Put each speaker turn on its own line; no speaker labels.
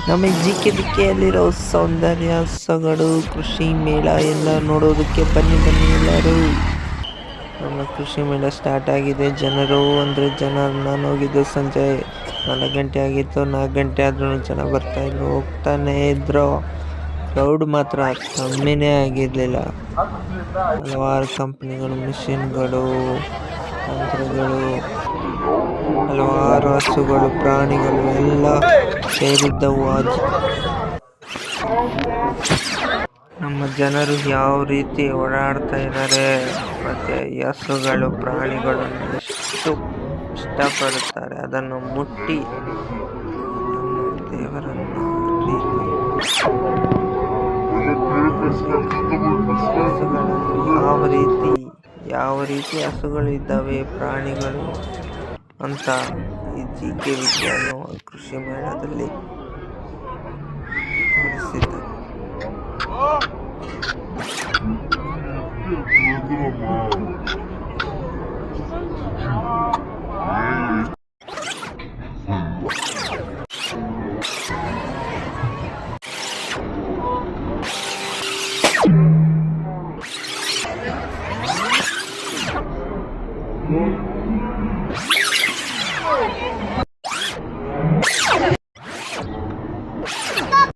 ನಮ್ಮ ಜಿಕೆಯಲ್ಲಿರೋ ಸೌಂದರ್ಯ ಸೊಗಡು ಕೃಷಿ ಮೇಳ ಎಲ್ಲ ನೋಡೋದಕ್ಕೆ ಬನ್ನಿ ಎಲ್ಲರೂ. ನಮ್ಮ ಕೃಷಿ ಮೇಳ ಸ್ಟಾರ್ಟ್ ಆಗಿದೆ. ಜನರು ಅಂದರೆ ಜನ. ನಾನು ಹೋಗಿದ್ದು ಸಂಜೆ 4 ಗಂಟೆ ಆಗಿತ್ತು. 4 ಗಂಟೆ ಆದ್ರೂ ಜನ ಬರ್ತಾಯಿದ್ರು, ಹೋಗ್ತಾನೆ ಇದ್ರು. ಕ್ರೌಡ್ ಮಾತ್ರ ಕಮ್ಮಿನೇ ಆಗಿರಲಿಲ್ಲ. ಹಲವಾರು ಕಂಪ್ನಿಗಳು, ಮಿಷಿನ್ಗಳು, ಯಂತ್ರಗಳು, ಹಲವಾರು ಹಸುಗಳು, ಪ್ರಾಣಿಗಳು ಎಲ್ಲ ಸೇರಿದ್ದವು. ನಮ್ಮ ಜನರು ಯಾವ ರೀತಿ ಓಡಾಡ್ತಾ ಇದ್ದಾರೆ, ಮತ್ತೆ ಈ ಹಸುಗಳು, ಪ್ರಾಣಿಗಳನ್ನು ಎಷ್ಟು ಇಷ್ಟಪಡುತ್ತಾರೆ. ಅದನ್ನು ಮುಟ್ಟಿ ನಮ್ಮ ದೇವರನ್ನು ಯಾವ ರೀತಿ ಹಸುಗಳು ಇದ್ದಾವೆ, ಪ್ರಾಣಿಗಳು ಅಂತ ಈ ಜಿಕೆ ವಿಜ್ಞಾನ ಕೃಷಿ ಮೇಳದಲ್ಲಿ ತೋರಿಸಿದ್ದಾರೆ.